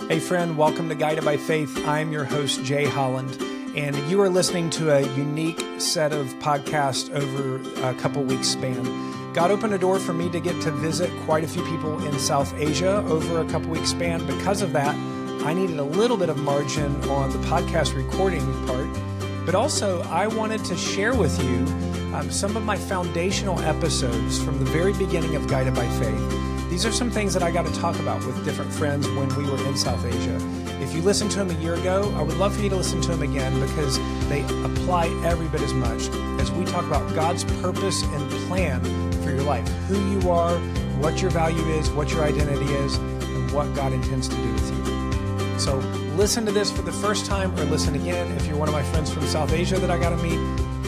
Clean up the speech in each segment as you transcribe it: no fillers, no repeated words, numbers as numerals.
Hey friend, welcome to Guided by Faith. I'm your host, Jay Holland, and you are listening to a unique set of podcasts over a couple weeks span. God opened a door for me to get to visit quite a few people in South Asia over a couple weeks span. Because of that, I needed a little bit of margin on the podcast recording part, but also I wanted to share with you some of my foundational episodes from the very beginning of Guided by Faith. These are some things that I got to talk about with different friends when we were in South Asia. If you listened to them a year ago, I would love for you to listen to them again because they apply every bit as much as we talk about God's purpose and plan for your life, who you are, what your value is, what your identity is, and what God intends to do with you. So listen to this for the first time or listen again. If you're one of my friends from South Asia that I got to meet,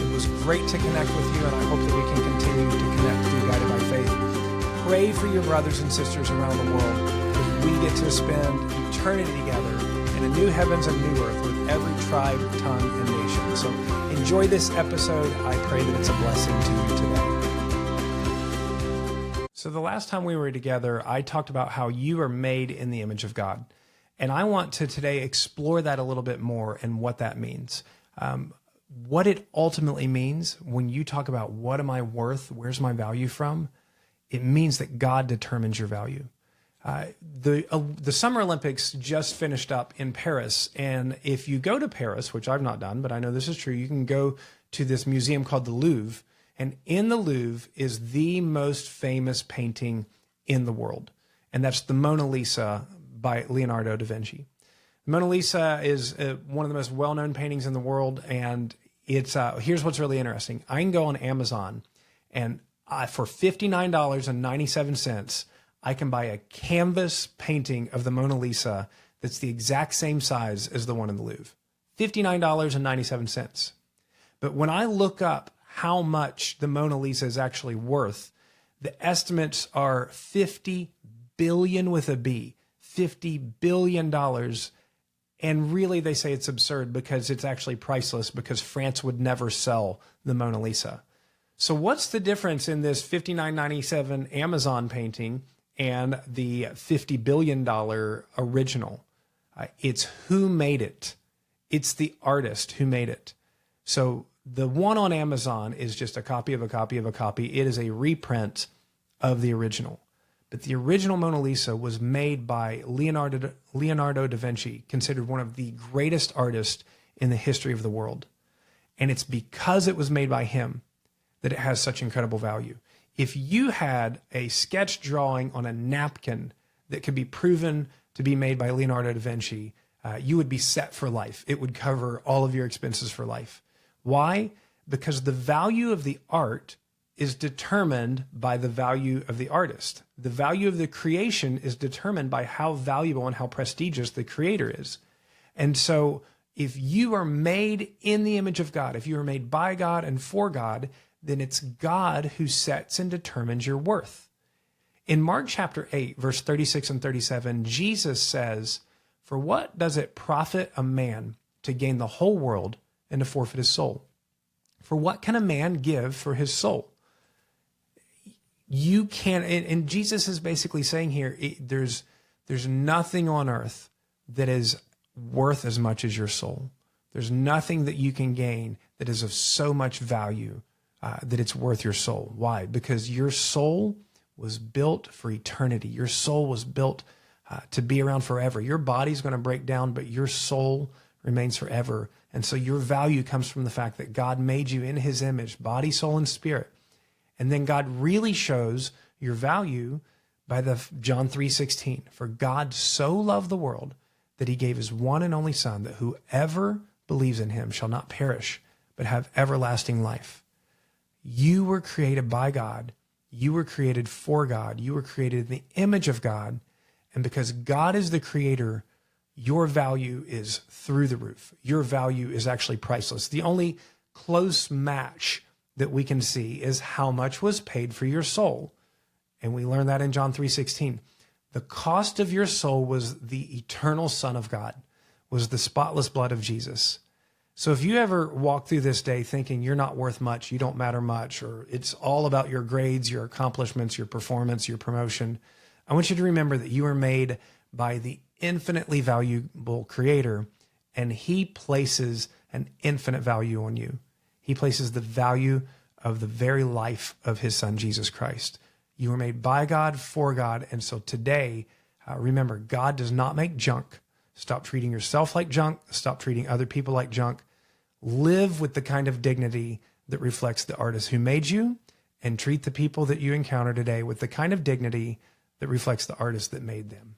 it was great to connect with you, and I hope that we can continue to connect through Guided by Faith. Pray for your brothers and sisters around the world as we get to spend eternity together in a new heavens and new earth with every tribe, tongue, and nation. So enjoy this episode. I pray that it's a blessing to you today. So the last time we were together, I talked about how you are made in the image of God. And I want to today explore that a little bit more and what that means. What it ultimately means when you talk about what am I worth, where's my value from? It means that God determines your value. The Summer Olympics just finished up in Paris. And if you go to Paris, which I've not done, but I know this is true, you can go to this museum called the Louvre. And in the Louvre is the most famous painting in the world. And that's the Mona Lisa by Leonardo da Vinci. The Mona Lisa is one of the most well-known paintings in the world. And it's here's what's really interesting. I can go on Amazon and for $59.97, I can buy a canvas painting of the Mona Lisa that's the exact same size as the one in the Louvre. $59.97. But when I look up how much the Mona Lisa is actually worth, the estimates are 50 billion with a B, $50 billion. And really they say it's absurd because it's actually priceless because France would never sell the Mona Lisa. So what's the difference in this $59.97 Amazon painting and the $50 billion original? It's who made it. It's the artist who made it. So the one on Amazon is just a copy of a copy of a copy. It is a reprint of the original. But the original Mona Lisa was made by Leonardo da Vinci, considered one of the greatest artists in the history of the world. And it's because it was made by him that it has such incredible value. If you had a sketch drawing on a napkin that could be proven to be made by Leonardo da Vinci, you would be set for life. It would cover all of your expenses for life. Why? Because the value of the art is determined by the value of the artist. The value of the creation is determined by how valuable and how prestigious the creator is. And so if you are made in the image of God, if you are made by God and for God, then it's God who sets and determines your worth. In Mark chapter 8, verse 36 and 37, Jesus says, "For what does it profit a man to gain the whole world and to forfeit his soul? For what can a man give for his soul?" You can't, and Jesus is basically saying here, there's nothing on earth that is worth as much as your soul. There's nothing that you can gain that is of so much value that it's worth your soul. Why? Because your soul was built for eternity. Your soul was built to be around forever. Your body's going to break down, but your soul remains forever. And so your value comes from the fact that God made you in his image, body, soul, and spirit. And then God really shows your value by the John 3:16. For God so loved the world that he gave his one and only son, that whoever believes in him shall not perish, but have everlasting life. You were created by God. You were created for God. You were created in the image of God. And because God is the creator, your value is through the roof. Your value is actually priceless. The only close match that we can see is how much was paid for your soul. And we learn that in John 3:16. The cost of your soul was the eternal Son of God, was the spotless blood of Jesus. So if you ever walk through this day thinking you're not worth much, you don't matter much, or it's all about your grades, your accomplishments, your performance, your promotion, I want you to remember that you are made by the infinitely valuable creator, and he places an infinite value on you. He places the value of the very life of his son, Jesus Christ. You were made by God, for God. And so today, remember, God does not make junk. Stop treating yourself like junk. Stop treating other people like junk. Live with the kind of dignity that reflects the artist who made you, and treat the people that you encounter today with the kind of dignity that reflects the artist that made them.